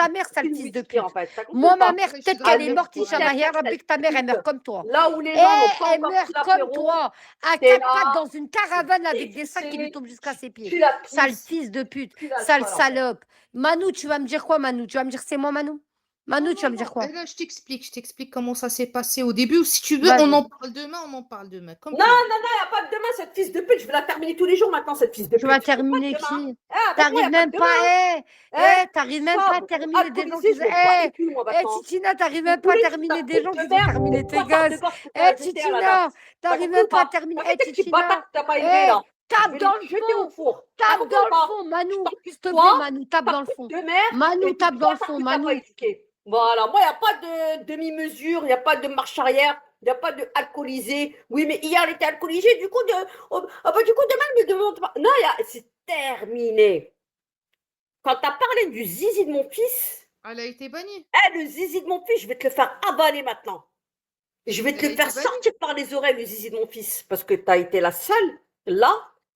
ta mère, sale Aucune fils de whisky, en pute. fait. T'as compris Moi, ou pas? ma mère, Ouais, je suis peut-être dans qu'elle le est Allez, morte, ouais. Inch'Allah, ya chef, Rabbi, que ta mère, elle meurt comme toi. là où les Et gens n'ont pas elle encore meurt pris comme l'apéro, toi, à t'es 4 pattes là, dans une caravane avec des sacs qui lui vexé, tombent jusqu'à ses tu pieds. pues la Sale pisse, fils de pute, tu sale l'alcool, en fait. salope. Manu, tu vas me dire quoi, Manu? Tu vas me dire c'est moi, Manu? Non, Manu, tu vas non, me dire non. quoi? Et là, je t'explique comment ça s'est passé au début. Ou si tu veux, on Vas-y. en parle demain, comme Non, tu veux. non, non, il n'y a pas de demain, cette fille de pute. Je vais la terminer tous les jours maintenant, cette fille de Tu vas pute. Y a pas de terminer demain. qui? Avec moi, il n'y T'arrives a pas de même pas, demain. t'arrives même pas à Sobre, terminer des gens alcoolisé, qui... je m'en bats les couilles, moi, maintenant. Titina, t'arrives Vous même pas à voulez que ta terminer des pute gens de qui vont merde, terminer tes tes poignards de gosses. gorge que tu as jeté à la date. Titina, T'as t'arrives compris ou même pas à pas? terminer... T'as vu tes petits Titina, bâtards que t'as pas élevés, là? Je tape vais dans les le jeter au fond. four. T'as Tape compris dans ou le pas? fond, Je Manu. t'occupe S'il te plaît, toi, Manu, tape ta dans le pute fond. de mère Manu, et tes tape dans le bâtards fond, que t'as pas Manu. éduqués. Voilà, moi, il n'y a pas de demi-mesure, il n'y a pas de marche arrière, il n'y a pas de alcoolisé. Oui, mais hier, elle était alcoolisée, du coup, du coup demain, elle me demande pas. Non, c'est terminé. Quand tu as parlé du zizi de mon fils, Elle a été bannie. le zizi de mon fils, je vais te le faire avaler maintenant. Je vais te Elle a le faire été bannie. sortir par les oreilles, le zizi de mon fils. Parce que tu as été la seule, là,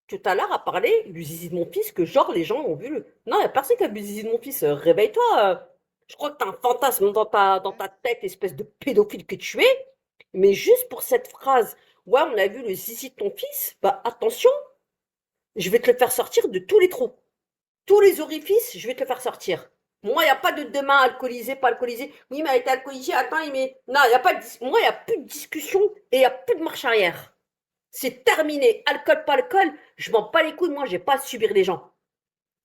tout à l'heure, à parler du zizi de mon fils, que genre, les gens ont vu le. Non, il n'y a personne qui a vu le zizi de mon fils. Réveille-toi. Je crois que tu as un fantasme dans ta tête, espèce de pédophile que tu es. Mais juste pour cette phrase, ouais, on a vu le zizi de ton fils, bah attention, je vais te le faire sortir de tous les trous. Tous les orifices, je vais te le faire sortir. Moi, il n'y a pas de demain alcoolisé, pas alcoolisé. Oui, mais elle était alcoolisée, attends, mais. Non, il n'y a pas de. Moi, il n'y a plus de discussion et il n'y a plus de marche arrière. C'est terminé. Alcool, pas alcool, je m'en bats les couilles. Moi, j'ai pas à subir les gens.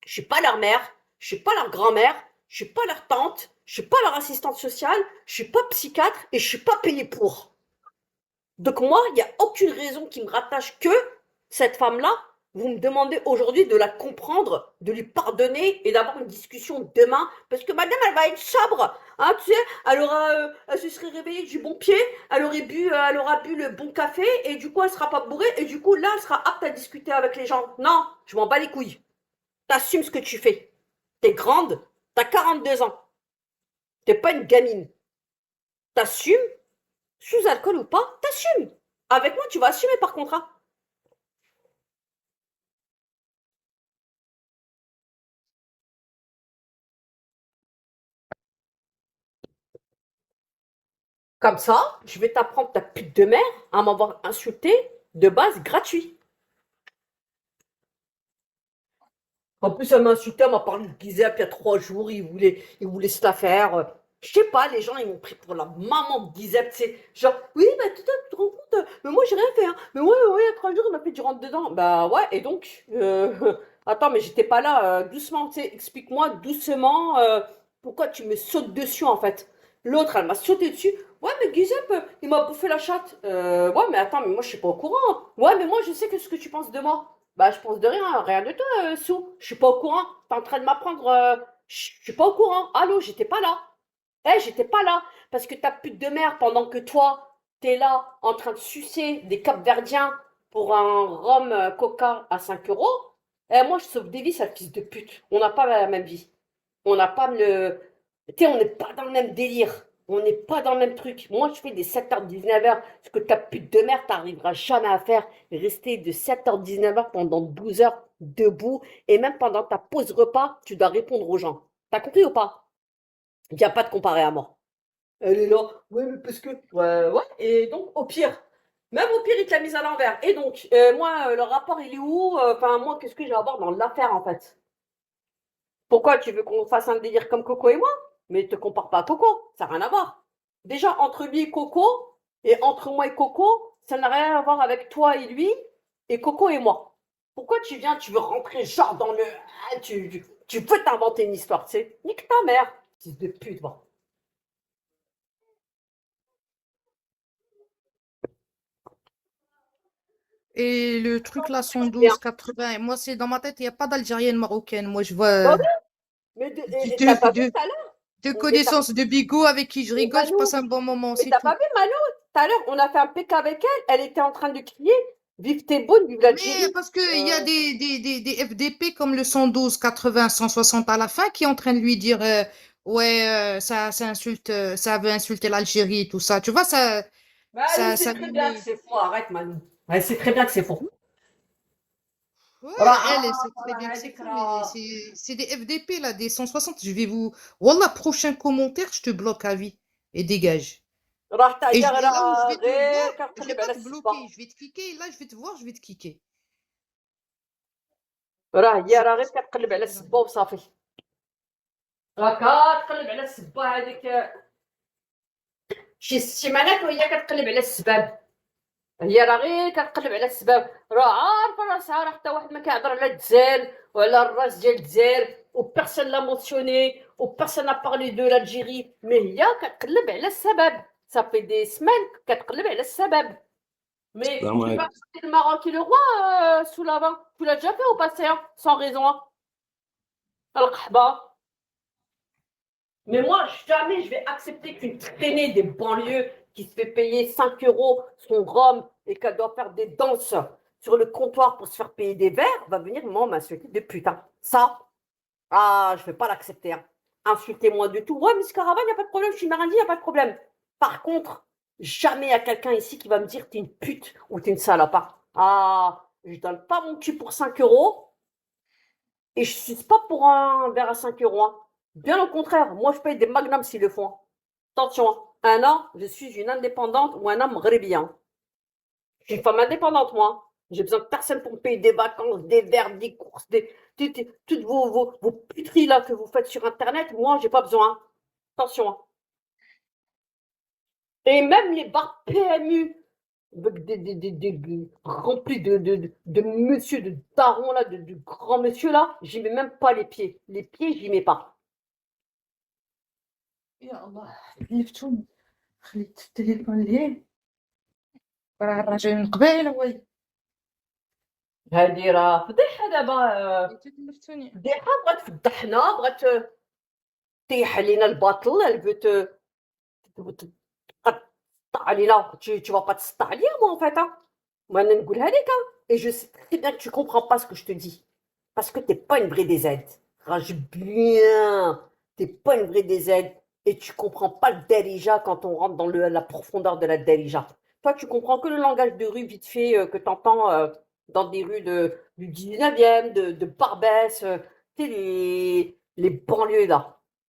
Je suis pas leur mère, je suis pas leur grand-mère, je suis pas leur tante, je suis pas leur assistante sociale, je suis pas psychiatre et je suis pas payée pour. Donc moi, il n'y a aucune raison qui me rattache que cette femme-là. Vous me demandez aujourd'hui de la comprendre, de lui pardonner et d'avoir une discussion demain, parce que madame, elle va être sobre, hein, tu sais, elle se serait réveillée du bon pied, elle aura bu le bon café et du coup, elle sera pas bourrée et du coup, là, elle sera apte à discuter avec les gens. Non, je m'en bats les couilles. T'assumes ce que tu fais. T'es grande, t'as 42 ans, t'es pas une gamine. T'assumes, sous alcool ou pas, t'assumes. Avec moi, tu vas assumer par contrat. Comme ça, je vais t'apprendre ta pute de mère à m'avoir insulté de base gratuit. En plus, elle m'a insulté, elle m'a parlé de Guizep il y a 3 jours, il voulait se la faire. Je sais pas, les gens, ils m'ont pris pour la maman de Guizep, c'est genre, oui, bah, tu te rends compte, mais moi, j'ai rien fait, hein. Mais ouais, il y a 3 jours, il m'a fait du rentre dedans. Bah, ouais, et donc, attends, mais j'étais pas là, doucement, tu sais, explique-moi doucement, pourquoi tu me sautes dessus, en fait. L'autre, elle m'a sauté dessus. Ouais, mais Guizep, il m'a bouffé la chatte. Ouais, mais attends, mais moi, je suis pas au courant. Ouais, mais moi, je sais que ce que tu penses de moi. Bah, je pense de rien, rien de toi, Sou. Je suis pas au courant. T'es en train de m'apprendre. Je suis pas au courant. Allô, j'étais pas là. J'étais pas là. Parce que ta pute de mère, pendant que toi, t'es là en train de sucer des Capverdiens pour un rhum coca à 5 euros. Moi, je sauve des vies, sale fils de pute. On n'a pas la même vie. On n'a pas le. Tu sais, on n'est pas dans le même délire. On n'est pas dans le même truc. Moi, je fais des 7h, 19h. Ce que ta pute de mère, t'arriveras jamais à faire. Rester de 7h, 19h pendant 12 heures debout. Et même pendant ta pause repas, tu dois répondre aux gens. T'as compris ou pas? Il n'y a pas de comparé à moi. Elle est là. Ouais, mais parce que. Ouais, ouais. Et donc, au pire. Même au pire, il te l'a mise à l'envers. Et donc, moi, le rapport, il est où? Enfin, moi, qu'est-ce que j'ai à voir dans l'affaire, en fait? Pourquoi tu veux qu'on fasse un délire comme Coco et moi? Mais te compare pas à Coco, ça n'a rien à voir. Déjà, entre lui et Coco, et entre moi et Coco, ça n'a rien à voir avec toi et lui, et Coco et moi. Pourquoi tu veux rentrer genre dans le. Tu veux t'inventer une histoire, tu sais? Nique ta mère, fils de pute, bon. Et le truc là, Bien. 112, 80, moi, c'est dans ma tête, il n'y a pas d'Algérienne marocaine. Moi, je vois Bah oui, mais et t'as pas vu deux, tout à l'heure? deux Et t'as connaissances de bigots avec qui je et rigole, je passe Malou, un bon moment, mais c'est t'as tout. pas vu Malou? Tout à l'heure, on a fait un PK avec elle, elle était en train de crier Vive tes bonnes, vive Mais l'Algérie. parce qu'il y a des FDP comme le 112, 80, 160 à la fin qui est en train de lui dire ouais, ça insulte, ça veut insulter l'Algérie, tout ça. Tu vois, Bah, elle ça, sait ça très lui bien que met. c'est faux, arrête Manu. Elle sait très bien que c'est faux. Ouais, راه elle sait très bien que راه c'est هذيك faux, mais راه c'est des FDP là, des 160. Je vais vous. Wallah, prochain commentaire, je te bloque à vie et dégage. راه حتى هي Et là où je راه vais te غير voir, je vais كنقلب pas على te السبه. bloquer, je vais te kicker. Là, je vais te voir, je vais te kicker. راه هي C'est راه pas غير ça كتقلب que على je vais السبه وصافي. راه كتقلب على السبه هذيك شي سيمانات وهي كتقلب على السباب. هي راه غير كتقلب على السباب، راه عارفه راسها، راه حتى واحد ما كيهضر على الجزائر وعلى الراس ديال الجزائر وبيرسون لا مونسيوني وبيرسون ا بارلي دو لالجيري، مي هي كتقلب على السباب. صافي دي سمان كتقلب على السباب. Mais السلام tu peux عليكم. accepter le Maroc et le roi sous la main. Tu l'as déjà fait au passé, hein, sans raison. Hein. Al-Qahba. Mais moi, jamais je vais accepter qu'une traînée des banlieues qui se fait payer 5 euros son rhum et qu'elle doit faire des danses sur le comptoir pour se faire payer des verres, va venir moi m'insulter de putain. Ça, ah, je vais pas l'accepter. Hein. Insultez-moi du tout. Ouais, Miss Caravane, y a pas de problème, je suis marandi, y a pas de problème. Par contre, jamais y a quelqu'un ici qui va me dire t'es une pute ou t'es une salope. Ah, je donne pas mon cul pour 5 euros et je suis pas pour un verre à 5 euros. Hein. Bien au contraire, moi je paye des magnums s'ils le font. Hein. Attention, hein. Un an, je suis une indépendante ou un homme rébien. Je suis une femme indépendante, moi. J'ai besoin de personne pour me payer des vacances, des verres, des courses, toutes vos puteries là que vous faites sur Internet. Moi, j'ai pas besoin. Hein. Attention. Hein. Et même les bars PMU, avec remplis de monsieur, de daron là, de grands monsieur là, j'y mets même pas les pieds. Les pieds, j'y mets pas. يا الله لفتوني خليت التليفون ليه راه الراجل من قبيله وي هادي راه فضيحة دابا. لفتوني فضيحة بغات تفضحنا، بغات تطيح علينا الباطل. Elle veut te تسطع علينا. Tu vas pas te سطع عليا moi en fait. Hein. moi انا نقولها لك. Hein. Et je sais très bien que tu comprends pas ce que je te dis. Parce que t'es pas une vraie DZ. Rage bien. T'es pas une vraie DZ. Et tu comprends pas le Darija quand on rentre dans la profondeur de la Darija. Toi, tu comprends que le langage de rue vite fait que t'entends dans des rues du 19e, de Barbès, tu sais, les banlieues là.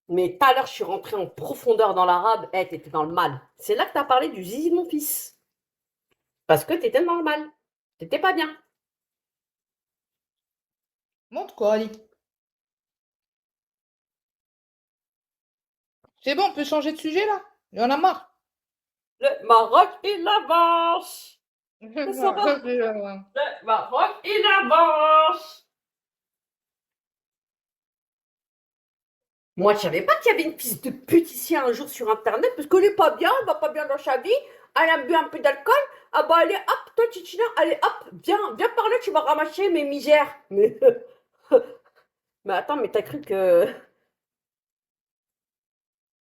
Mais tout à l'heure, je suis rentrée en profondeur dans l'arabe. Eh, t'étais dans le mal. C'est là que t'as parlé du zizi de mon fils. Parce que t'étais dans le mal. T'étais pas bien. monte quoi Ali. C'est bon, on peut changer de sujet là. Il y en a marre. Le Maroc, il avance. Ça va. Ouais. Le Maroc, il avance. Moi, je savais pas qu'il y avait une fille de pute ici un jour sur Internet, parce qu'elle est pas bien, elle va pas bien dans sa vie, elle a bu un peu d'alcool. Ah bah allez, hop, toi, Titina, allez, hop, viens par là, tu vas ramasser mes misères. Mais, mais attends, mais t'as cru que...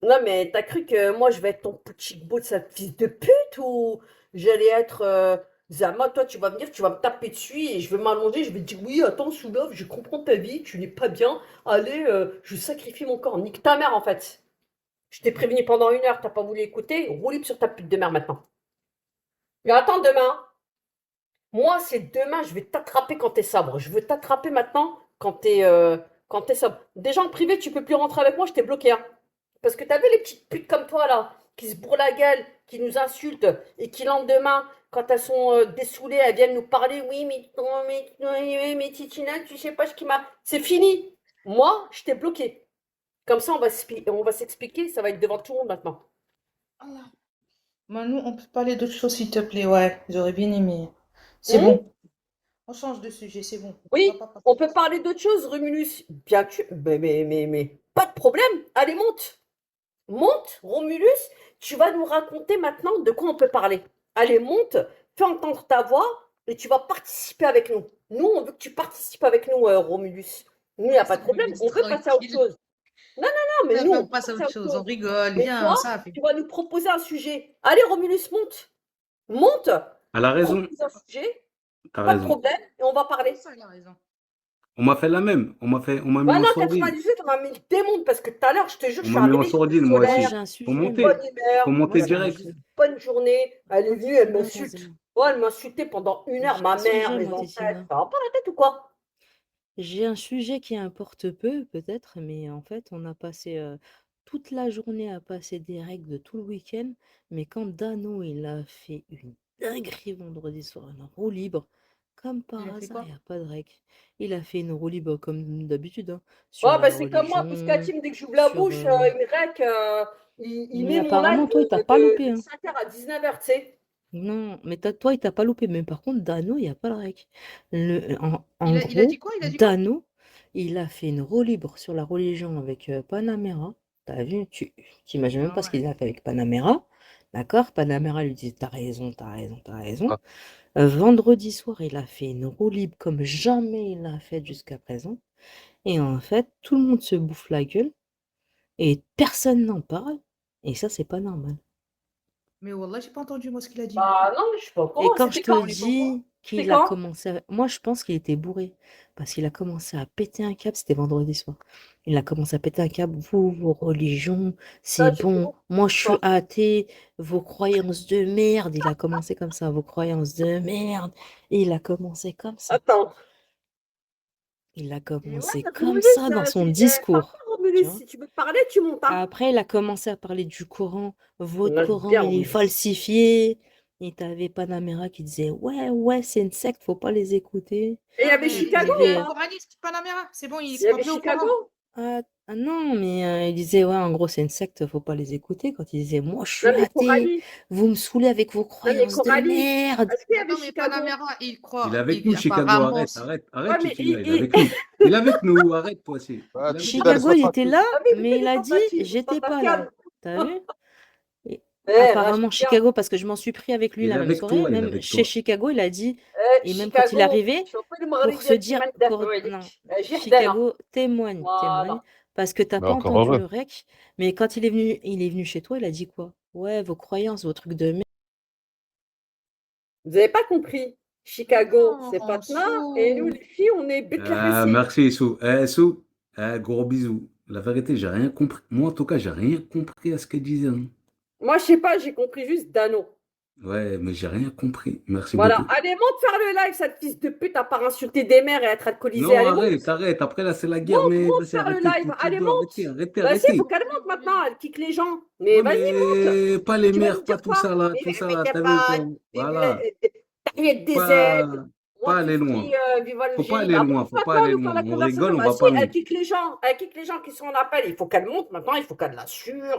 Non, mais t'as cru que moi, je vais être ton petit bout de cette fille de pute, ou j'allais être... Zama, toi, tu vas venir, tu vas me taper dessus et je vais m'allonger, je vais te dire oui, attends, Soulov, je comprends ta vie, tu n'es pas bien, allez, je sacrifie mon corps, nique ta mère en fait. Je t'ai prévenu pendant 1 heure, t'as pas voulu écouter, roule libre sur ta pute de mère maintenant. Mais attends demain, moi c'est demain, je vais t'attraper quand t'es sobre, je veux t'attraper maintenant quand t'es sobre. Déjà en privé, tu peux plus rentrer avec moi, je t'ai bloqué. Hein. Parce que t'as vu les petites putes comme toi là, qui se bourrent la gueule, qui nous insultent et qui le lendemain, quand elles sont dessoulées, elles viennent nous parler. Oui, mais Titina, tu sais pas ce qui m'a. C'est fini. Moi, je t'ai bloqué. Comme ça, on va s'expliquer. Ça va être devant tout le monde maintenant. Manu, on peut parler d'autre chose s'il te plaît, ouais. J'aurais bien aimé. C'est bon. On change de sujet, c'est bon. Oui, va pas passer on peut ça. parler d'autre chose, Romulus. Bien que. Mais, pas de problème. Allez, monte. Monte, Romulus. Tu vas nous raconter maintenant de quoi on peut parler. Allez, monte. Fais entendre ta voix et tu vas participer avec nous. Nous, on veut que tu participes avec nous, Romulus. Nous, il n'y a pas de problème. On veut passer à autre chose. Non, mais nous, on veut passe à passer autre chose, on rigole, Mais viens, toi, ça fait. tu vas nous proposer un sujet. Allez, Romulus, monte. Monte. Elle a raison. Propose un sujet. T'as Pas de raison. problème. Et on va parler. Ça, il a raison. On m'a fait la même. On m'a mis Bah en non, sourdine. 98, on m'a mis le démon parce que tout à l'heure, je te jure, je On suis m'a mis en arrivée, sourdine, moi aussi. solaire, J'ai un sujet. Faut monter. bonne humeur, Faut monter Moi, c'est un direct. sujet. bonne journée. Elle est venue, elle Moi, m'insulte. c'est- Oh, elle m'insultait pendant 1 heure, J'ai ma un sujet, mère, mes moi, ancêtres. Titina. Ça va pas la tête ou quoi? J'ai un sujet qui importe peu, peut-être, mais en fait, on a passé toute la journée à passer des règles de tout le week-end. Mais quand Dano, il a fait une dinguerie vendredi soir, une roue libre, comme Il par a fait hasard, il quoi? n'y a pas de règles. Il a fait une roue libre comme d'habitude, hein, sur Ouais, bah la c'est comme moi, religion, Piscatim, dès que j'ouvre la sur... bouche, il me rec, il Mais met mon live apparemment, toi, il t'a pas loupé, de hein. 5h à 19h, tu sais. Non, mais toi, il t'a pas loupé. Mais par contre, Dano, il n'y a pas de règle. En Il a dit gros, quoi? Il a dit quoi? Dano, il a fait une roue libre sur la religion avec Panamera. T'as vu? Tu t'imagines même Ah pas ce ouais. qu'il a fait avec Panamera. D'accord? Panamera lui dit, t'as raison, t'as raison, t'as raison. Ah, Vendredi soir, il a fait une roue libre comme jamais il l'a fait jusqu'à présent. Et en fait, tout le monde se bouffe la gueule et personne n'en parle. Et ça, c'est pas normal. Mais Wallah, j'ai pas entendu moi ce qu'il a dit. Bah non, mais je suis pas au Et courant, quand je c'était te quand? dis C'était qu'il a quand? commencé à... Moi, je pense qu'il était bourré. Parce qu'il a commencé à péter un câble. C'était vendredi soir. Il a commencé à péter un câble. Vous, vos religions, Ça, c'est tu bon. comprends Moi, je suis pas. athée. Vos croyances de merde. Il a commencé comme ça. Vos croyances de merde. Et il a commencé comme ça. Attends. Il a Et ouais, commencé t'as comme trouvé ça dans ça, son parle discours. pas, Tu Romulus, vois? si tu veux parler, tu montes, hein. Après, il a commencé à parler du Coran. Votre On a Coran, bien, il est Romulus. falsifié. Et t'avais Panamera qui disait, ouais, c'est une secte, faut pas les écouter. Et il y Ah, avait mais Chicago il est Disait, pas coraniste, Panamera. C'est bon, il Il y croit avait plus au Chicago Coran. ah non, mais il disait, ouais, en gros, c'est une secte, faut pas les écouter. Quand il disait, moi, je suis Non, mais athée, Coralie. vous me saoulez avec vos Non, mais croyances de Coralie. merde. Est-ce qu'il y avait Attends, mais Chicago? Panamera, il Il est croit. avec nous, Chicago. Apparemment, Arrête, arrête, Ouais, arrête, mais Chiquinha. Il est avec nous. Il est avec nous. Arrête, toi aussi. ouais, Il est avec tu nous. sais, Chicago, il laisse-le était tranquille. là, Ah, mais mais écoutez il les a dit, tentatives, j'étais pas tentatives. là. T'as vu? Et Eh, apparemment, Rachid, Chicago, parce que je m'en suis pris avec lui Il est la même avec soirée, toi. Il est même avec chez toi. Chicago, il a dit, et même quand il Chicago, arrivait, شوف pour se المغربية dire, كيما ندافعوا non, عليك اجي حدانا Chicago, témoigne, فوالا. parce que t'as Mais pas encore entendu heureux. le rec, mais quand il est venu chez toi, il a dit quoi? Ouais, vos croyances, vos trucs de merde. Vous avez pas compris. Chicago, c'est non, Patna, et nous, Sou. les filles, on est Ah, Betlehem. merci, Sou. Sou, gros bisous. La vérité, j'ai rien compris. Moi, en tout cas, j'ai rien compris à ce qu'elle disait, hein. Moi, je sais pas, j'ai compris juste Dano. Ouais, mais j'ai rien compris. Merci Voilà, beaucoup. allez, monte faire le live, cette fils de pute, à part insulter des mères et être alcoolisée. Non, Allez, monte, arrête, arrête. Après, là, c'est la guerre. monte, Mais monte vas-y, faire le arrêtez. live. Toutes les Allez, deux, monte. arrêtez, arrêtez, Bah si, il faut arrêtez. qu'elle monte maintenant, elle kick les gens. Mais Ouais, vas-y, monte. mais pas les Tu vas nous mères, pas dire tout quoi? ça, là. Mais, Tout ça, mais là. t'es T'as vu, pas... voilà. Tahiyat des Pas, aides. pas Moi qui aller crie loin. Viva Faut pas l'Algérie. aller Bah loin. monte Faut pas maintenant, aller nous faire loin. la On rigole, conversation. on Bah va si, pas elle loin. kick les gens. Elle kick les gens qui sont en appel. Il faut qu'elle monte maintenant, il faut qu'elle l'assure,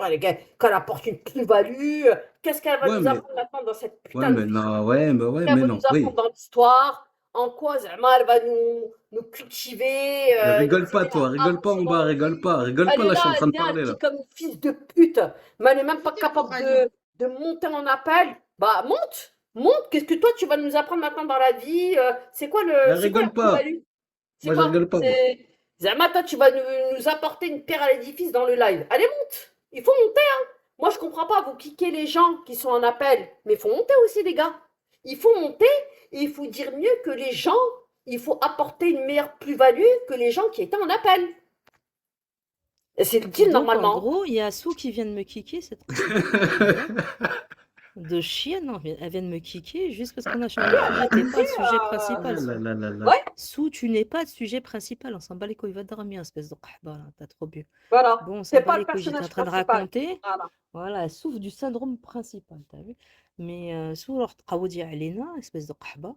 qu'elle apporte une plus-value. Qu'est-ce qu'elle va Ouais, nous mais, apprendre maintenant dans cette ouais, putain de mais vie? non, ouais, Elle mais va non. nous apprendre Oui. dans l'histoire. En quoi Zama, elle va nous cultiver, nous Rigole pas, aider toi. à Rigole pas avancer en dans bas. la Rigole vie. pas. Rigole Elle pas. est Là, je là, suis en train elle de vient, elle parler, dit là. comme une fils de pute. Mais elle n'est même pas Écoutez, capable Coralie. de monter en appel. Bah monte, monte. Qu'est-ce que toi tu vas nous apprendre maintenant dans la vie? C'est quoi c'est quoi la Rigole pas. plus-value? C'est Moi, je quoi? rigole pas, moi. Zama, toi tu vas nous apporter une pierre à l'édifice dans le live. Allez, monte. Il faut monter, hein. Moi je comprends pas, vous kickez les gens qui sont en appel. Mais il faut monter aussi, les gars. Il faut monter et il faut dire mieux que les gens. Il faut apporter une meilleure plus-value que les gens qui étaient en appel. Et c'est le deal Donc, en normalement. gros, il y a Sou qui vient de me kicker, cette voilà. De chienne, non, elle vient de me kicker juste parce qu'on a changé de sujet. T'es pas le sujet principal, Ah Sou. là là là là. Ouais, Sou, tu n'es pas le sujet principal. On s'en bat les couilles. Va dormir, espèce de qahba, là. T'as trop bu. voilà. Bon, on s'en C'est bat pas les le couilles. J'étais en personnage train de principal. raconter. Voilà. Voilà, elle souffre du syndrome principal, t'as vu? Mais Sou, alors, Tqaoudi Alena, espèce de qahba.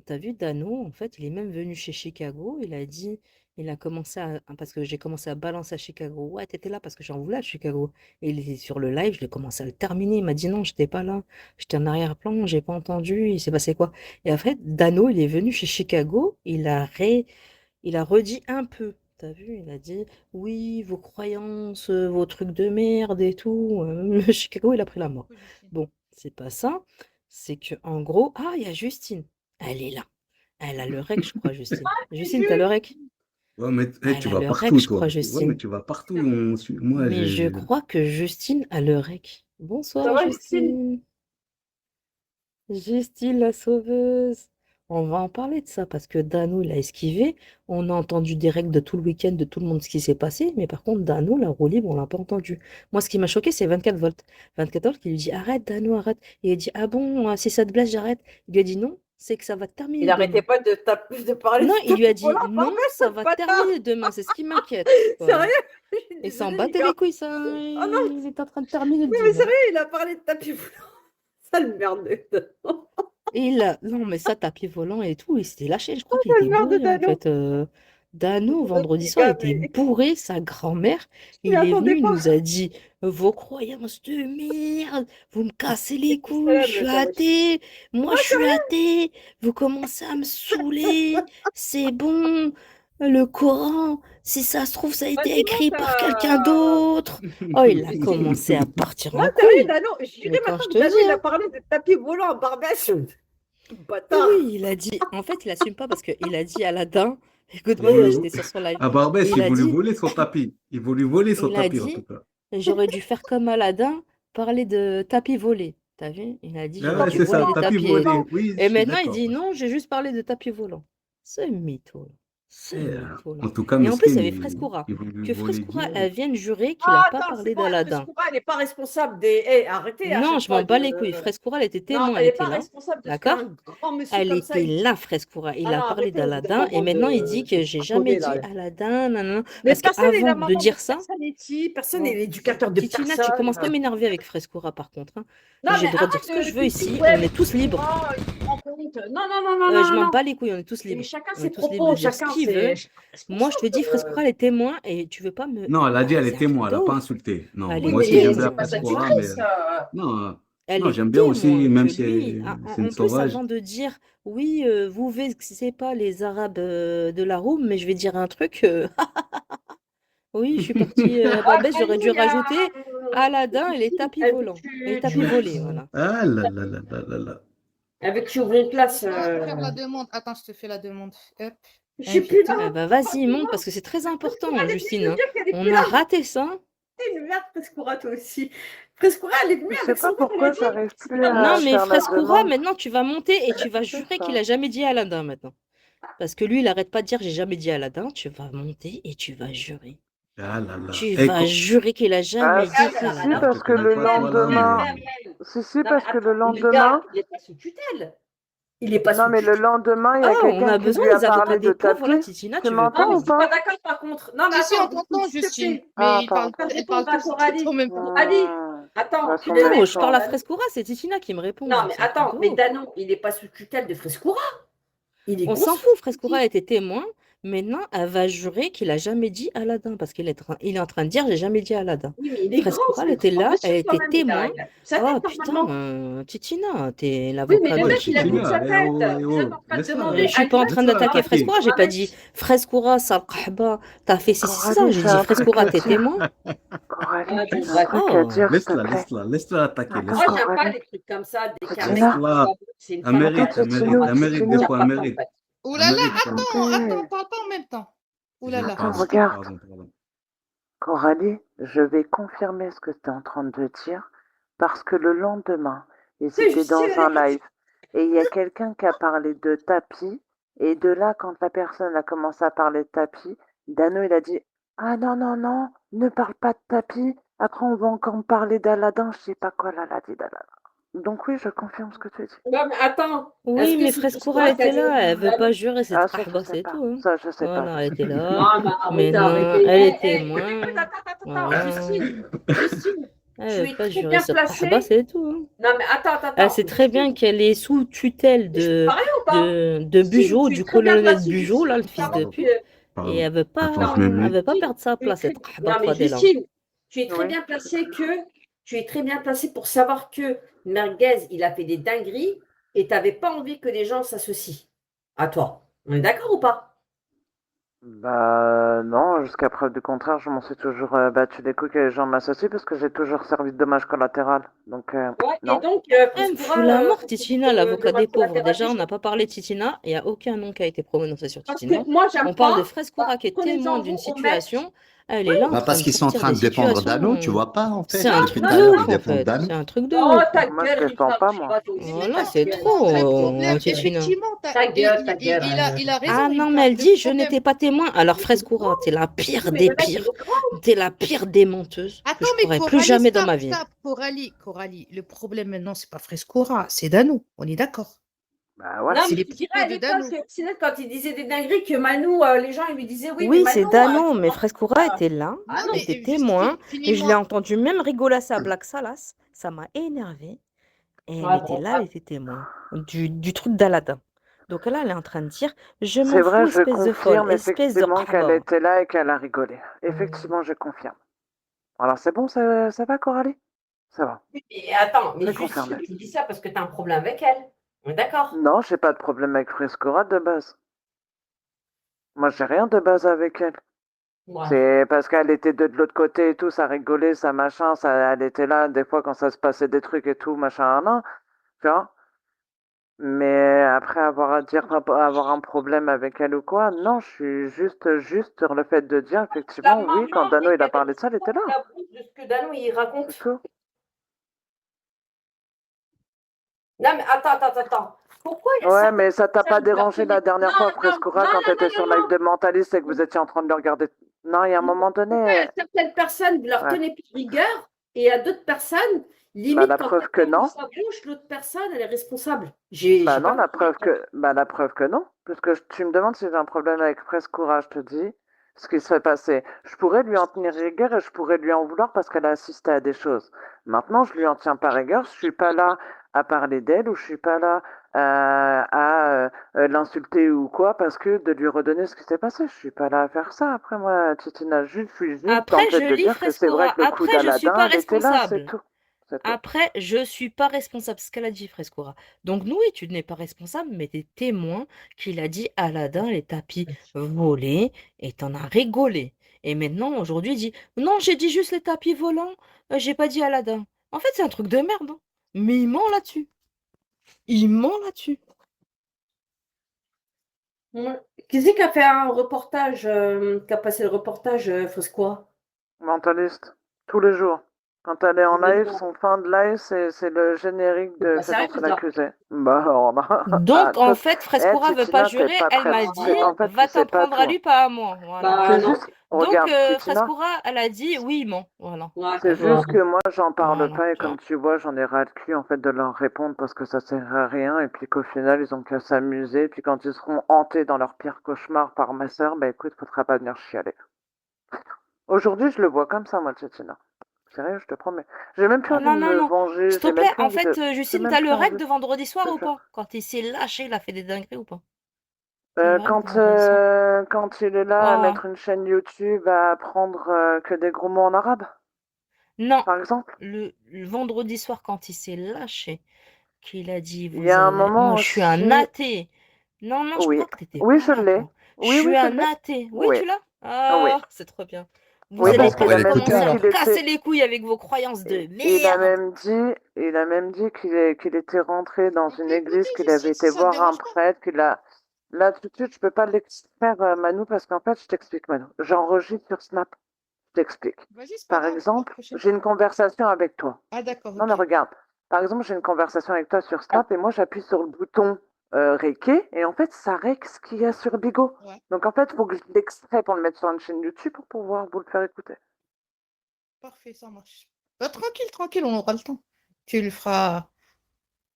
T'as vu, Dano, en fait, il est même venu chez Chicago. Il a dit, il a commencé à, parce que j'ai commencé à balancer à Chicago. Ouais, t'étais là parce que j'en voulais à Chicago. Et il était sur le live, je l'ai commencé à le terminer. Il m'a dit non, j'étais pas là. J'étais en arrière-plan, j'ai pas entendu. Il s'est passé quoi? Et après, Dano, il est venu chez Chicago. Il a redit un peu. T'as vu? Il a dit oui, vos croyances, vos trucs de merde et tout. Chicago, il a pris la mort. Pourquoi Justine? Bon, c'est pas ça. C'est que en gros, ah, il y a Justine. Elle est là. Elle a le rec, je crois, Justine. Justine, t'as le rec? Ouais, mais tu Elle a vas le partout, rec, je toi. crois, Ouais, mais Justine. tu vas partout. Moi, Mais je crois que Justine a le rec. Ça Bonsoir, va, Justine? Justine. Justine, la sauveuse. On va en parler de ça parce que Dano, il a esquivé. On a entendu des règles de tout le week-end, de tout le monde, ce qui s'est passé. Mais par contre, Dano, la roue libre, on l'a pas entendu. Moi, ce qui m'a choqué, c'est 24 volts. 24 volts qui lui dit arrête, Dano, arrête. Et il dit ah bon, si ça te blesse, j'arrête. Il lui a dit non, c'est que ça va Il terminer n'arrêtait demain. pas de parler Non, de il lui a tapis dit volant. non, Barbès, ça ce va bâtard. terminer demain, c'est ce qui m'inquiète. Voilà. Sérieux? Je suis Et s'en désolée, les battait gars. les couilles, ça, Oh non, il est en train de terminer le oui, mais dimanche. sérieux, il a parlé de tapis volant. Sale merde. Et là, non, mais ça, tapis volant et tout, il s'était lâché. Je crois qu'il Sale était merde de bourré, en Dano. fait. Dano, vendredi Les soir, il gars, était mais bourré. Sa grand-mère, je il est m'attendais venu, il pas. nous a dit vos croyances de merde, vous me cassez les couilles, je suis Salam, wesh. athée, moi Oh, je suis athée, vous commencez à me saouler, c'est bon, le Coran, si ça se trouve, ça a été Vas-y, écrit monte. par quelqu'un d'autre. Oh, il a commencé à partir Non, en sérieux, couille. Dano. J'irai Mais quand maintenant je que te Dano, dis, il a hein. parlé de tapis volant à Barbès. Oui, Bâtard. oui, il a dit. En fait, il assume pas parce qu'il a dit à Aladdin. Il Écoute-moi bien, voulait j'étais sur son live. à Barbès, Et il il a voulait dit, voler son tapis. Il voulait voler son il a tapis, en tout dit, cas. j'aurais dû faire comme Aladdin, parler de tapis volé. T'as vu? Il a dit, Ah j'aurais ouais, dû c'est voler ça, des tapis tapis et volé. tout. Oui, je Et suis maintenant, il d'accord. dit, non, j'ai juste parlé de tapis volant. C'est mytho, là. C'est Eh, mytho, là. en tout cas, Et en plus, il y Meskin, avait Frescora. il voulait Que voler Frescora, direct. elle vienne jurer qu'il Ah, n'a pas attends, c'est parlé bon, d'Aladdin. Frescura, elle n'est pas responsable des. Eh, arrêtez à Non, chaque je m'en fois bats de. les couilles. Frescora, elle était Non, témoin, elle elle n'est pas était là. responsable de ce D'accord? qu'un grand monsieur Elle comme ça, était il dit. là, Frescora. Il Non, a non, parlé arrêtez, vous êtes d'Aladin en et bande maintenant il dit de que j'ai crapaudés, jamais dit là. Aladin, nanana. Mais Parce personne n'est la qu'avant de maman, dire ça, personne n'est qui, personne bon, n'est l'éducateur de Titina, tu personne. commences pas à m'énerver avec Frescora par contre, hein. Non, J'ai mais le droit de dire arrête ce que je veux de ici, dire, on ouais, mais est tous libres. Frescura, il se rend compte. Non, non, non, non, non, Je non, m'en non. bats les couilles, on est tous Mais libres. chacun On ses est tous libres de propos, dire ce chacun qu'il veut. ses. Moi, je te dis, Frescora, elle est témoin et tu veux pas me. Non, elle a dit elle C'est est un truc témoin, elle de n'a pas ouf. insulté. Non, Elle Oui, est moi aussi j'aime mais bien c'est pas ça témoin. du Frescora, tout, mais ça. non, Elle non, est j'aime bien aussi, témoin même que si lui, c'est une en plus, sauvage. avant de dire, oui, vous vexez pas les Arabes de la Roum, mais je vais dire un truc. Oui, je suis partie à Ouais, Barbès, mais j'aurais nous, dû il y a. rajouter Aladdin et les tapis Elle veut volants. que Et les tu, tapis tu, volés, voilà. Ah là là là là là là. elle veut que tu ouvres une classe. Non, je peux faire la demande. Attends, je te fais la demande. Hop. Je suis plus Invite. là. Bah vas-y, monte, parce que c'est très important, Elle est Justine. venue Hein. dire qu'elle est On plus a là. raté ça. T'es une merde, Frescura, toi aussi. Frescura, elle est venue Je sais avec pas son père, elle a pourquoi dit. j'arrive C'est plus pas Non, à moche. mais faire la Frescura, demande. maintenant, tu vas monter et tu vas C'est jurer qu'il ça. a jamais dit Aladdin, maintenant. Parce que lui, il arrête pas de dire j'ai jamais dit Aladdin. Tu vas monter et tu vas jurer. Ah là là. Tu Eh, vas jurer qu'il a Ah, jamais si, dit si, si, Aladdin. parce que le Pas toi, là, lendemain. mais- Si, si, Non, mais parce que le attends, le gars, lendemain. il est pas sous tutelle. Il est pas Non, sous mais le tutelle. lendemain, il y a Ah, on quelqu'un a qui besoin lui a des avocats parlé de des pauvres, là, tapis. Titina, Tu tu veux Non, m'entends mais ou je suis pas pas? d'accord par contre. Non, mais Si, on attends, t'entend, s'il te Justine. plaît. Mais Ah, il parle, pardon. elle parle Réponds tous pour en Ali. même temps. Ali, Bah, attends, sont tu le Attends, je méchants. parle à laisses. Frescura, c'est Titina qui me répond. Non, là, mais c'est un truc attends, de mais ouf. Danon, il est pas sous tutelle de Frescura. Il est On s'en conscient. fout, Frescura était témoin. Maintenant, elle va jurer qu'il a jamais dit Aladdin. Parce qu'il est, il est en train de dire j'ai jamais dit Aladdin. Oui, mais il est grand, Frescura, elle c'est était un grand là, monsieur elle quand était même. témoin. Il a toute sa Oh tête normalement. putain, Titina, t'es Oui, mais l'avocat le de Ouais, mec, il a qui là? toute sa Titina, eh tête. oh, Vous êtes en train de laisse-la, demander Je suis à pas en une train meuf, d'attaquer arrêtez. Frescura, j'ai pas dit arrête. Frescura, sale kahba, t'as fait ci, ça. Coralie, J'ai j'ai dit un truc Frescura, à t'es dire. témoin. Coralie, Ah, j'ai bon, un bref. truc à Oh, dire, s'il te Laisse-la, plaît. laisse-la, laisse-la attaquer, Attends, Moi, laisse-la. j'aime pas Coralie. les trucs comme ça, des Fatina. carnets. Laisse-la. C'est une Elle femme mérite, après. elle mérite, Titina, elle mérite, des Titina. fois, elle mérite. Ouh Elle là là, mérite, quand même. attends, parle pas en même temps. Ouh là là. Attends, Pardon, regarde. pardon. Coralie, je vais confirmer ce que tu es en train de dire parce que le lendemain, ils C'est étaient dans juste un live et il y a quelqu'un qui a parlé de tapis et de là, quand la personne a commencé à parler de tapis, Dano, il a dit « Ah non, non, non, ne parle pas de tapis, après on va encore me parler d'Aladin, je sais pas quoi là, elle a dit d'Aladin. » Donc oui, je confirme ce que tu dis. Non, mais attends. oui, Est-ce que mais c'est Frescura, elle Frescura qui a était dit là, elle veut Ah, pas jurer, c'est Ah, ça, je kahba, sais c'est pas. tout. Hein. Ça, je sais pas. Voilà, elle était là. non, mais arrêtez, Maintenant, arrêtez. elle Eh, est eh, témoin. attends, Voilà. Justine, Elle tu veut es pas très jurer bien sur kahba, placée. c'est tout. Hein. Non, mais attends. Elle sait très bien qu'elle est sous tutelle Je peux parler ou pas? de Justine, Bugeaut, tu es du très bien colonel placée, Bugeaut, là, le Justine, fils de savoir pute. que. Et Pardon. elle veut Attends, je me mets. pas perdre sa place, Justine, cette kahba non, mais 3D là. Justine, tu es très Oui. bien placée tu es très bien placée pour savoir que Merguez, il a fait des dingueries et tu n'avais pas envie que les gens s'associent à toi. On est d'accord ou pas? Bah non, jusqu'à preuve du contraire, je m'en suis toujours battu les couilles que les gens m'associent parce que j'ai toujours servi de dommage collatéral. Donc Ouais, non. et donc, Elle me fout la mort, Titina, l'avocat des pauvres. collatéral, Déjà, on n'a pas parlé de Titina, il n'y a aucun nom qui a été prononcé sur parce Titina. que moi, j'aime On parle de pas. Frescura qui est prenez-en témoin vous, d'une on met. situation. Elle est là en Bah train parce de qu'ils sont en sortir train des de défendre Dano, tu situations. vois pas en fait. C'est un Depuis truc tout à de l'heure, ouf ils en défendent fait. Dano. C'est un truc de Oh, ouf. ta Moi, gueule, je défends Rita, pas, tu moi. vas toi aussi. Oh là, Ta c'est gueule. trop, Le problème, Titina. effectivement, Ta gueule, ta gueule. il a raison. Ah non, mais Rita. elle dit, Le je problème. n'étais pas témoin. Alors, Frescura, t'es la pire Oui, mais des le mec, il pires. est grand. T'es la pire des menteuses que Attends, je mais pourrais plus Coralie, jamais dans ma vie. stop, Coralie, le problème maintenant, c'est pas Frescura, c'est Dano. On est d'accord. Bah ouais. Non, C'est mais les je dirais propos à de l'époque, Dano. Oxinette, quand il disait des dingueries, que Manu, les gens, ils lui disaient, oui, mais Oui, c'est Manu, Dano, mais tu Frescura vois, était là, ah Non, non, mais était juste témoin, et je l'ai finis-moi. entendu même rigoler à sa blague salace. Ça m'a énervé. Et elle ouais, était bon, là, elle était témoin du truc d'Aladin. Donc là, elle est en train de dire, je C'est m'en vrai, fous, je espèce de folle, confirme espèce de effectivement qu'elle qahba. était là et qu'elle a rigolé. Effectivement, je confirme. Alors c'est bon, ça va, Coralie? Ça va, oui, mais attends, mais c'est juste, confirmé. tu dis ça parce que tu as un problème avec elle. On est d'accord? Non, j'ai pas de problème avec Frescora de base. Moi, j'ai rien de base avec elle. Ouais. C'est parce qu'elle était de l'autre côté et tout, ça rigolait, ça machin, ça, elle était là des fois quand ça se passait des trucs et tout, machin, non, tu vois. Mais après avoir à dire avoir un problème avec elle ou quoi, non, je suis juste sur le fait de dire La effectivement, oui, quand maman Dano il a était parlé de ça, elle était là, la bouche de ce que Dano il raconte. c'est tout. Non, mais attends. Pourquoi il y a Ouais, certaines mais ça t'a pas personnes, vous leur dérangé la tenez... dernière Non, fois, non, Frescura, quand t'étais sur live de Mentaliste et que vous étiez en train de le regarder. Non, il y a un moment Pourquoi il y donné, a certaines personnes, vous leur ouais. tenez plus rigueur, et il y a d'autres personnes, Bah, limite, la quand preuve que quelqu'un ouvre non. sa bouche, l'autre personne, elle est responsable. Bah J'ai non, pas compris. la preuve que non. Tu me demandes si j'ai un problème avec Frescura, je te dis ce qui serait passé. Je pourrais lui en tenir rigueur et je pourrais lui en vouloir parce qu'elle a assisté à des choses. Maintenant, je lui en tiens pas rigueur. Je suis pas là à parler d'elle ou je suis pas là à l'insulter ou quoi parce que de lui redonner ce qui s'est passé. Je suis pas là à faire ça. Après moi, Titina, je suis juste dans le Après, fait je de lis dire que c'est vrai Frescora. que le coup Après, je suis pas d'Aladin, elle était là, c'est responsable. tout. C'est tout. Après, je suis pas responsable, ce qu'elle a dit, Frescora. Donc, nous, oui, tu n'es pas responsable, mais t'es témoin qu'il a dit Aladdin, les tapis volés, et t'en as rigolé. Et maintenant, aujourd'hui, il dit non, j'ai dit juste les tapis volants, j'ai pas dit Aladdin. En fait, c'est un truc de merde, hein. Mais il ment là-dessus. Il ment là-dessus. Qui c'est qui a fait un reportage, qui a passé le reportage, Frescois? Mentaliste, tous les jours. Quand elle est en Tous les live, jours. son fin de live, c'est le générique de Bah, Fais sérieux, entrer ça. l'accusé. Bah alors, ah, Donc, en toi, fait, Frescora veut pas Titina, t'es jurer. pas Elle prête. m'a dit En fait, va t'en c'est pas prendre à toi. lui, pas à moi. Voilà. Bah C'est non. juste, Donc, regarde, Titina, Frescora, elle a dit oui, il ment. Voilà. Ouais, c'est Voilà. juste que moi, j'en parle Voilà. pas et comme tu vois, j'en ai ras le cul en fait de leur répondre parce que ça sert à rien et puis qu'au final, ils ont qu'à s'amuser. Puis quand ils seront hantés dans leur pire cauchemar par ma sœur, bah écoute, faudra pas venir chialer. Aujourd'hui, je le vois comme ça, moi, Titina. Sérieux, je te promets. J'ai même plus Ah, envie non, de non, me non. venger, S'il te j'ai même plaît, plus en envie fait, de. J'ai Justine, même t'as plus le règle envie. de vendredi soir Je te ou jure. pas? Quand il s'est lâché, il a fait des dingueries ou pas? T'as le règle de Quand, vendredi soir? quand il est là à Oh, mettre une chaîne YouTube à apprendre que des gros mots en arabe, non. par exemple. Le vendredi soir, quand il s'est lâché, qu'il a dit, Il y vous a un avez... moment Moi, je suis un aussi. athée. Non, non, je Oui. crois que t'étais Oui, pas je là, l'ai. toi. Je Oui, suis je un l'ai. athée. Oui, Oui. tu l'as? Oui. Ah, c'est trop bien. Vous Oui, Ah bah, allez on parce qu'il pourrait a peut-être même l'écouter dit commencer à alors. me qu'il casser était. les couilles avec vos croyances de merde. Il a même dit qu'il était rentré dans On une peut écouter, église, qu'il avait Justine, été si ça te voir un dérange pas. prêtre, qu'il a. Là, tout de suite, je peux pas l'extraire, Manu, parce qu'en fait, je t'explique, Manu. J'enregistre sur Snap. Je t'explique. Vas-y, c'est pas Par grave, la exemple, prochaine j'ai fois. une conversation avec toi. Ah, d'accord, Non, mais ok. regarde. Par exemple, j'ai une conversation avec toi sur Snap et moi, j'appuie sur le bouton Requer et en fait, ça règle ce qu'il y a sur Bigo. Ouais, Donc, en fait, il faut que je l'extrais pour le mettre sur une chaîne YouTube pour pouvoir vous le faire écouter. parfait, ça marche. Bah, tranquille, tranquille, on aura le temps. Tu le feras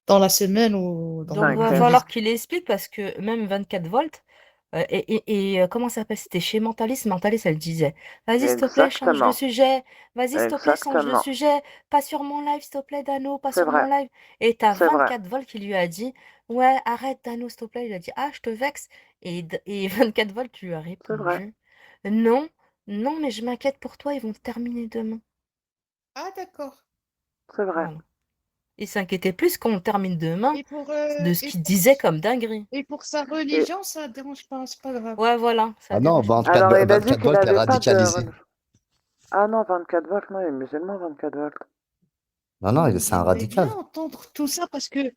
dans la semaine ou dans Donc, le va Ok. week-end. falloir qu'il explique parce que même 24 volts, comment ça s'appelle? C'était chez Mentalist. Mentalist, elle disait, vas-y, s'il te plaît, change de Exactement. sujet. Vas-y, s'il te plaît, change de Exactement. sujet. Pas sur mon live, s'il te plaît, Dano, pas C'est sur mon vrai. live. Et t'as C'est vrai. 24 volts qui lui a dit, ouais, arrête, Dano, s'il te plaît. Il a dit, ah, je te vexe. Et 24 volts lui a C'est vrai. répondu, non, non, mais je m'inquiète pour toi, ils vont terminer demain. Ah, d'accord. C'est vrai. Voilà. Il s'inquiétait plus qu'on termine demain Et pour, de ce qu'il disait comme dinguerie. et pour sa Et religion, ça ne dérange pas, c'est pas grave. Ouais, voilà, ça Ah non, dérange pas. 24, alors, il a dit 24 qu'il volts est n'avait pas de radicalisé. religion. Ah non, 24 volts, non, il est musulman, 24 volts. Non, non, c'est un J'aimerais bien radical. entendre tout ça parce que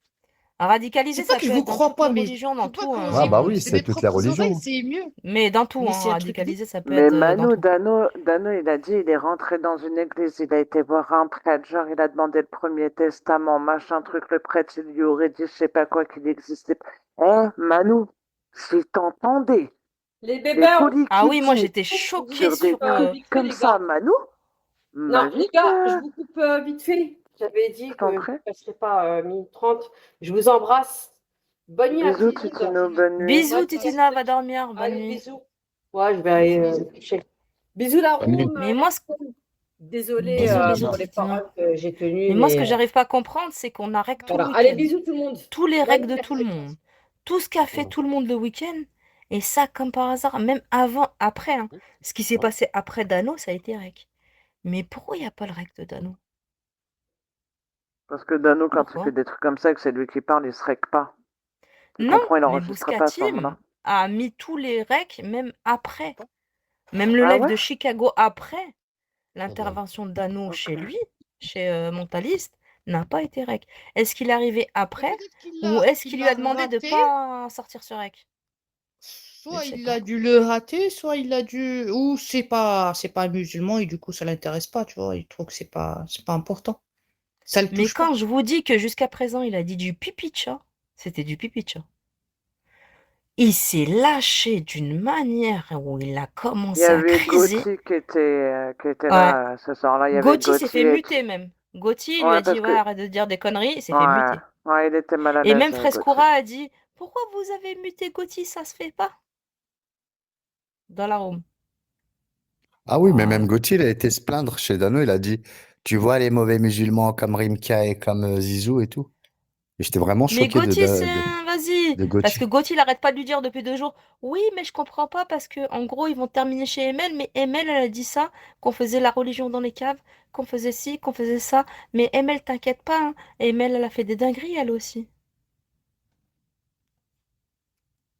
Radicaliser, c'est pas ça que peut je vous être dans crois toutes pas, les mais religions, dans faut pas tout. que Ouais, bah oui, de c'est mes toutes les propres oreilles, religions. c'est mieux. Mais dans tout, Mais hein, c'est un truc radicaliser, ça peut Mais être dans Manu, tout. Dano, il a dit, il est rentré dans une église, il a été voir un prêtre, genre il a demandé le premier testament, machin truc, le prêtre, il lui aurait dit, je sais pas quoi, qu'il existait. Eh, Manu, si t'entendais Les les bébés, Ah oui, moi politiques j'étais je vous choquée sur des coupe sur... trucs vite fait, comme les ça, gars. Manu, Non, les magique, gars, je vous coupe vite fait. J'avais dit je que t'en je prie. ne passerai pas minute 30. Je vous embrasse. Bonne nuit à Bisous, Tizi, Titino, bonne nuit. Bisous, Ouais, Tituna, va dormir. Bonne Allez, nuit. bisous. Ouais, je vais aller me coucher. Bisous la Bonne nuit. room. Mais moi, Désolée bisous, pour les Tituna. paroles que j'ai tenues, Mais moi, ce mais que j'arrive pas à comprendre, c'est qu'on a règle tout le voilà. Allez, week-end. bisous tout le monde. Tous les Bonne règles nuit, de tout le merci. monde. Tout ce qu'a fait tout le monde le week-end. Et ça, comme par hasard, même avant, après, hein, ce qui s'est passé après Dano, ça a été rec. Mais pourquoi il n'y a pas le rec de Dano? Parce que Dano, quand il Pourquoi? fait des trucs comme ça et que c'est lui qui parle, il se règle pas. Tu Non, comprends, il mais enregistre pas à ce Bouska moment-là. Team a mis tous les recs, même après. Même le Ah live ouais? de Chicago après l'intervention de Dano chez lui, chez Mentaliste, n'a pas été rec. Est-ce qu'il est arrivé après ou est-ce qu'il lui a demandé de pas sortir ce rec? Soit Je sais il pas. a dû le rater, soit il a dû. Ou c'est pas un musulman et du coup ça l'intéresse pas, tu vois. Il trouve que c'est pas important. Ça le Mais touche pas. quand je vous dis que jusqu'à présent il a dit du pipi de chat, c'était du pipi de chat. Il s'est lâché d'une manière où il a Il y commencé à avait criser. Gauthier qui était Ouais. là ce soir-là. Il y avait Gauthier s'est fait Gauthier muter même. Gauthier il lui Ouais, a dit parce ouais que... arrête de dire des conneries, il s'est fait Ouais, muter. ouais, il était mal à Et l'aise, même Gauthier. Frescoura a dit pourquoi vous avez muté Gauthier, ça se fait pas dans la room. Ah oui, mais même Voilà. Gauthier, il a été se plaindre chez Dano. Il a dit, tu vois les mauvais musulmans comme Rimka et comme Zizou et tout. Et j'étais vraiment Mais choqué Gauthier, vas-y, de parce que Gauthier. Gauthier, il arrête pas de lui dire depuis 2 jours. Oui, mais je comprends pas parce que en gros, ils vont terminer chez Emel, mais Emel, elle a dit ça, qu'on faisait la religion dans les caves, qu'on faisait ci, qu'on faisait ça. Mais Emel, t'inquiète pas, hein. Emel, elle a fait des dingueries, elle aussi.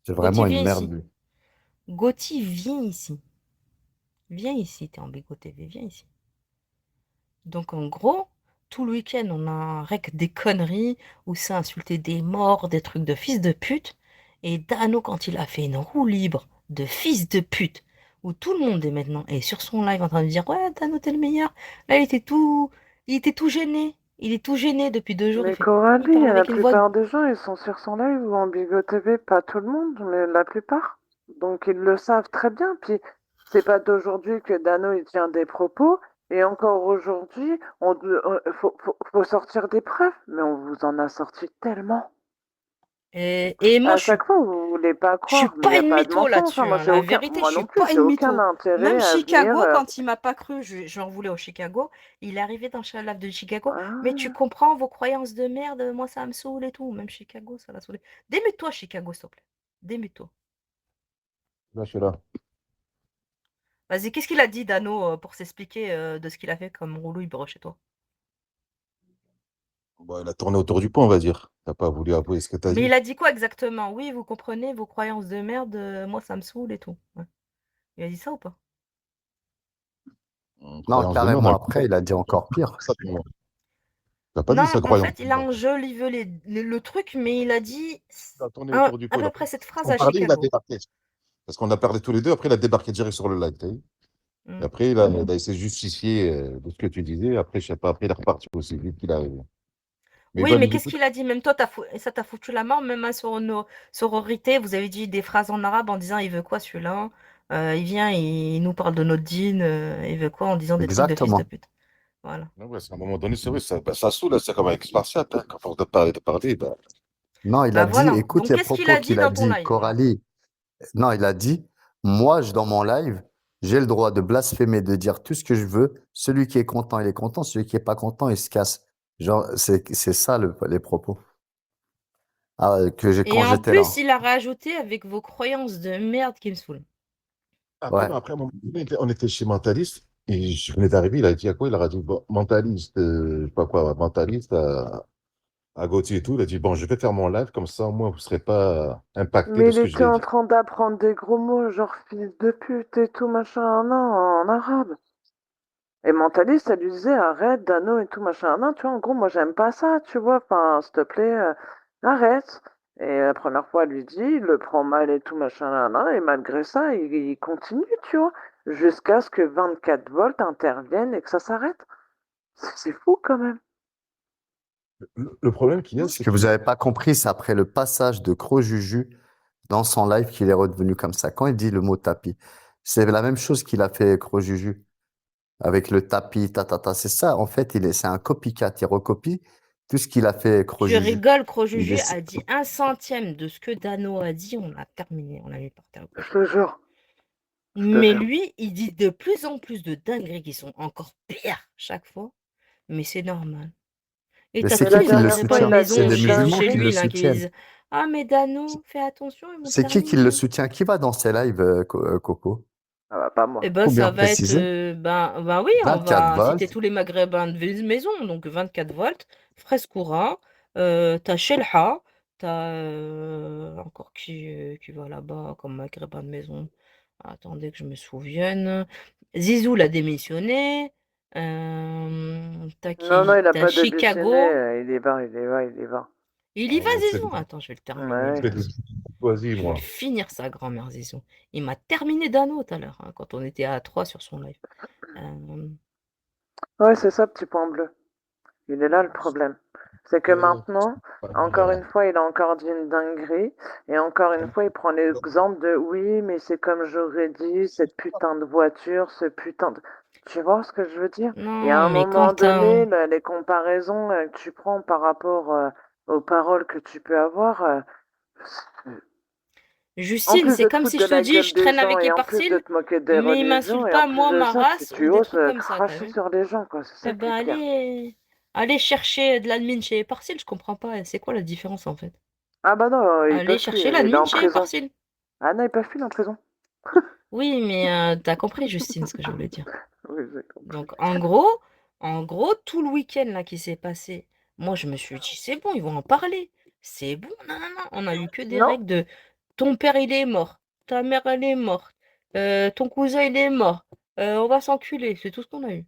C'est Gauthier, vraiment une viens merde, ici. lui. Gauthier, viens ici. Viens ici, t'es en Bigo TV, viens ici. Donc en gros, tout le week-end, on a rec des conneries où ça insulté des morts, des trucs de fils de pute. Et Dano, quand il a fait une roue libre de fils de pute, où tout le monde est maintenant est sur son live en train de dire ouais, Dano, t'es le meilleur. Là, il était tout gêné. Il est tout gêné depuis 2 jours. Mais Il Coralie, parle la avec une voix. plupart des gens, ils sont sur son live ou en Bigo TV, pas tout le monde, mais la plupart. Donc ils le savent très bien. Puis c'est pas d'aujourd'hui que Dano il tient des propos. Et encore aujourd'hui, faut sortir des preuves. Mais on vous en a sorti tellement. Et moi, À chaque fois, vous voulez pas je suis croire, mais il n'y pas a une pas de mytho mensonge. là-dessus, Hein. Moi, hein. La vérité, je moi suis non plus, pas j'ai une aucun mytho. intérêt Même à Chicago, venir. quand il m'a pas cru, j'en voulais au Chicago, il est arrivé dans le live de Chicago. Mais tu Ah. comprends vos croyances de merde, moi ça me saoule et tout. Même Chicago, ça l'a saoulé. Démute-toi, Chicago, s'il te plaît. Démute-toi. Là, je suis là. Vas-y, qu'est-ce qu'il a dit, Dano, pour s'expliquer de ce qu'il a fait comme rouleau libre chez toi? Bon, il a tourné autour du pot, on va dire. Il n'a pas voulu avouer ce que tu as Mais dit. il a dit quoi exactement? Oui, vous comprenez vos croyances de merde, moi ça me saoule et tout. Ouais. Il a dit ça ou pas? Non, Croyance de merde, carrément, après, il a dit encore pire. ça, tu n'as pas Non, dit sa en croyance fait, de il a merde. enjolivé le truc, mais il a dit Il a tourné autour du à pot. peu près cette phrase On à parlait, il a Chicago. débarqué. Parce qu'on a parlé tous les deux, après il a débarqué direct sur le live. T'as vu. Et Mm. après, il a essayé de justifier de ce que tu disais. Après, je sais pas, après il est reparti aussi vite qu'il est arrivé. Mais Oui, bonne mais nuit. qu'est-ce qu'il a dit? Même toi, ça t'a foutu la mort, même à sororité, vous avez dit des phrases en arabe en disant il veut quoi celui-là? Il vient, il nous parle de notre dîne, il veut quoi en disant des trucs de fils de Exactement. pute. Voilà. Non, ouais, c'est à un moment donné, c'est vrai, ça saoule, c'est comme avec Spartiate. Hein, quand force de parler, bah, Non, il Bah a dit, voilà. écoute Donc les qu'est-ce qu'il a propos dit qu'il a dans ton dit, live? Voilà. Coralie. Non, il a dit, moi, dans mon live, j'ai le droit de blasphémer, de dire tout ce que je veux. Celui qui est content, il est content. Celui qui est pas content, il se casse. Genre, c'est ça les propos Et quand en j'étais là. plus, il a rajouté avec vos croyances de merde qui me saoulent. après, Ouais. non, après, à un moment donné, on était chez Mentaliste et je venais d'arriver, il a dit à quoi? Il a dit bon, Mentaliste, je sais pas quoi, Mentaliste à Gauthier et tout. Il a dit bon, je vais faire mon live comme ça, au moins vous ne serez pas impacté Mais de il ce que je était vais en dire. train d'apprendre des gros mots, genre fils de pute et tout, machin, non, en arabe. Et Mentaliste, elle lui disait arrête, Dano et tout, machin, non, tu vois, en gros, moi j'aime pas ça, tu vois, enfin, s'il te plaît, arrête. Et la première fois, elle lui dit, il le prend mal et tout, machin, nan, et malgré ça, il continue, tu vois, jusqu'à ce que 24 volts interviennent et que ça s'arrête. C'est fou quand même. Le problème qu'il y a, Ce c'est que vous que n'avez pas compris, c'est après le passage de Crojuju dans son live qu'il est redevenu comme ça. Quand il dit le mot tapis, c'est la même chose qu'il a fait Crojuju avec le tapis, ta. C'est ça, en fait, c'est un copycat. Il recopie Tout ce qu'il a fait, Tu Crojuju. rigoles, Il Crojuju est... a dit 1/100 de ce que Dano a dit, on a terminé, on l'a mis par terre. Je te jure. Je te Mais jure. lui, il dit de plus en plus de dingueries qui sont encore pires chaque fois. Mais c'est normal. Et Mais t'as c'est Mais tous la qui qui le les dernière fois, agrébins de il a soutient? C'est dit maison les une musulmans chez qui dinguerie. lui le là qui soutiennent. disent ah mais Dano, fais attention, ils vont C'est qui le terminer. soutient? Qui va dans ses lives, Coco? Ah bah, pas Eh moi. ben Combien ça va être précisé? ben oui, on 24 va citer volts. tous les maghrébins de maison, donc 24 volts, Frescoura, t'as Shelha, t'as encore qui va là-bas comme maghrébin de maison. Attendez que je me souvienne. Zizou l'a démissionné. T'as Non, non, qui? il a T'as pas démissionné. Chicago. Il y va, il y va, il y va. Il y va, C'est Zizou. Attends, je vais le terminer. Ouais. Lui aussi. Vas-y, Je vais moi. le finir, sa grand-mère Zizou. Il m'a terminé Dano tout à l'heure, hein, quand on était à 3 sur son live. Ouais, c'est ça, petit point bleu. Il est là le problème. C'est que maintenant, encore une fois, il a encore dit une dinguerie. Et encore une fois, il prend l'exemple de oui, mais c'est comme j'aurais dit, cette putain de voiture, ce putain de. Tu vois ce que je veux dire? Et à Non, un mais moment Quentin, donné, les comparaisons que tu prends par rapport aux paroles que tu peux avoir, en Justine, plus c'est de te comme foutre si de je te la dis, gueule je des traîne gens avec et en plus de Éparcile, te moquer des mais il religions m'insulte et en pas, plus moi, de ma ça, race, tu ou des oses trucs comme ça, t'as cracher vu? sur les gens, quoi. C'est Eh ça qui ben, est pire. allez chercher de l'admin chez Éparcile, je comprends pas. C'est quoi la différence, en fait? Ah bah non, ils Allez peuvent plus, chercher il est l'admin en chez prison. Éparcile. Ah non, ils peuvent plus, il est en prison. Oui, mais t'as compris, Justine, ce que je voulais dire. Oui, j'ai compris. Donc, en gros, tout le week-end là qui s'est passé, moi, je me suis dit, c'est bon, ils vont en parler. C'est bon, non, non, non. On a eu que des Non, règles de ton père, il est mort, ta mère, elle est morte, ton cousin, il est mort, on va s'enculer. C'est tout ce qu'on a eu.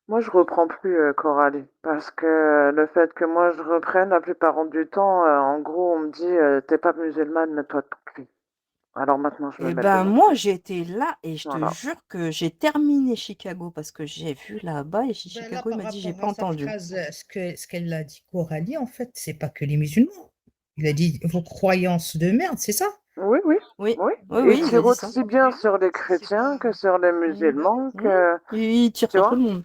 moi je reprends plus Coralie, parce que le fait que moi je reprenne, la plupart du temps, en gros, on me dit t'es pas musulmane, mets-toi de ton cul. Alors maintenant, je me Eh mets de ben, mon moi, cul. j'étais là et je te Voilà. jure que j'ai terminé Chicago parce que j'ai vu là-bas et Ben là, Chicago, il par m'a dit, j'ai rapport pas à sa entendu. phrase, ce qu'elle a dit, Coralie, en fait, c'est pas que les musulmans. Il a dit vos croyances de merde, c'est ça? Oui, oui, Oui, oui. oui, Il oui, il a tire dit ça. aussi bien sur les C'est chrétiens pas. que sur les Mhm. musulmans, Mhm. que... Il tire Tu sur tout vois? le monde.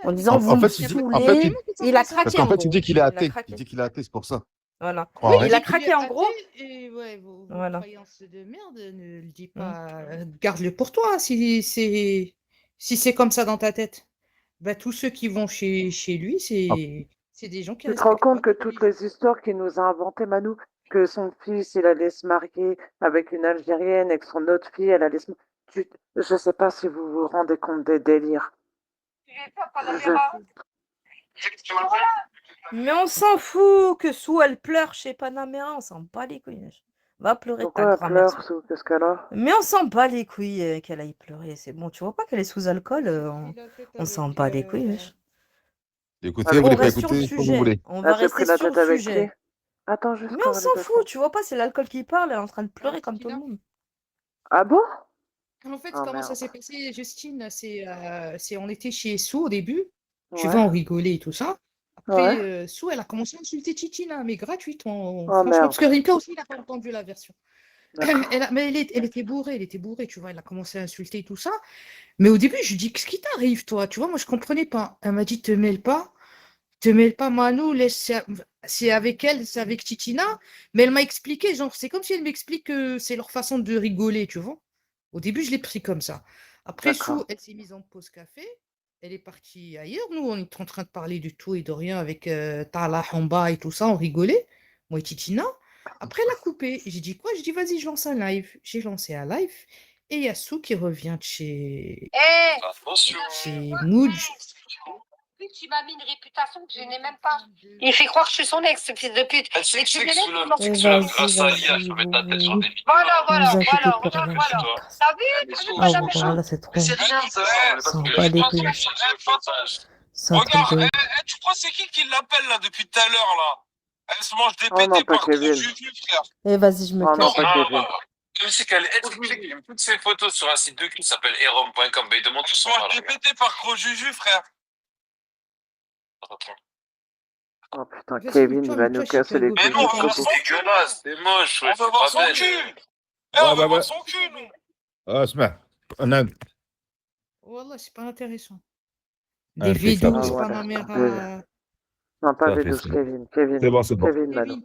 En Mais disant, En vous me fait, il dit, il y a en pas fait, saoulez. que il, les musulmans qui Il a pensent ça. parce craqué qu'en en fait, il dit gros. qu'il est Il a athée. Il craqué. dit qu'il est athée, c'est pour ça. Voilà. En Oui, vrai. Il a dit qu'il est craqué en gros. athée et ouais, vos Voilà. croyances de merde, ne le dis Mm. pas. Garde-le pour toi si c'est comme ça dans ta tête. Bah, tous ceux qui vont chez lui, Ah, c'est des gens qui Tu te rends respectent pas compte que votre toutes religion. les histoires qu'il nous a inventées, Manu, que son fils, il allait se marier avec une Algérienne et que son autre fille, elle allait se... Je sais pas si vous vous rendez compte des délires. Je- Mais on s'en fout que Sou elle pleure chez Panamera, on s'en bat les couilles. Wesh. Va pleurer ta Pourquoi elle grand-mère. pleure, Sou? Qu'est-ce qu'elle a? Mais on s'en bat les couilles qu'elle aille pleurer. C'est bon, tu vois pas qu'elle est sous alcool, Il a fait on s'en avec. bat les couilles. Wesh. écoutez, Avec vous On voulez qui? pas reste sur le écouter, comme vous sujet. voulez. On Elle va s'est rester pris la sur le tête avec sujet. qui? Attends juste, Mais on Coralie, s'en deux fout, secondes. tu vois pas, c'est l'alcool qui parle, elle est en train de pleurer comme tout le Tequila. monde. Ah bon? En fait, Oh comment ça merde. s'est passé, Justine? On était chez Sou au début. Tu Ouais, vois, on rigolait et tout ça. ouais. Après, Sou, elle a commencé à insulter Titina, mais gratuitement, Oh franchement, parce merde. que Rimka aussi, il n'a pas entendu la version. D'accord. Mais elle était bourrée, tu vois, elle a commencé à insulter et tout ça. Mais au début, je lui dis, qu'est-ce qui t'arrive, toi? Tu vois, moi, je comprenais pas. Elle m'a dit, te mêle pas, Manu, c'est avec elle, c'est avec Titina. Mais elle m'a expliqué, genre, c'est comme si elle m'explique que c'est leur façon de rigoler, tu vois. Au début, je l'ai pris comme ça. Après, D'accord. Sou, elle s'est mise en pause café. Elle est partie ailleurs. Nous, on était en train de parler du tout et de rien avec Tala, Hamba et tout ça. On rigolait. Moi et Titina. Après, elle a coupé. J'ai dit quoi? Je dis, vas-y, je lance un live. J'ai lancé un live. Et il y a Sou qui revient de chez Mooj. Tu m'as mis une réputation que je n'ai même pas. Il fait croire que je suis son ex, ce fils de pute. Vas-y, vas-y. Voilà, Ne vous inquiétez voilà, plus, rien, voilà. je me casse. T'as vu? Ah bon, voilà, c'est trop. S'en bat les couilles. C'est un truc de ouf. Tu crois c'est qui l'appelle là depuis tout à l'heure là? Elle se mange des Oh non, pétés pas par gros Kevin. Juju, frère. Eh, vas-y, je me Oh non, casse. pas Kevin. C'est qu'elle explique toutes ces photos sur un site de cul qui s'appelle erom.com. Mais il demande Elle se mange des pétés par gros Juju, frère. Oh putain, Vas-y, Kevin, il mets-toi, va mets-toi, nous casser les Chicago. Mais couilles non, on jusqu'au veut voir bout. son C'est cul. dégueulasse, c'est moche, ouais, On c'est veut voir pas son belle. cul. Eh, on veut voir son cul, nous. اسمع انا Wallah, c'est pas intéressant. Ah, Des impeccable. V12, Ah, voilà. Panamera. Non, pas Ça fait V12, ça. Kevin. Kevin. C'est bon, c'est bon. Kevin Mano. Kevin,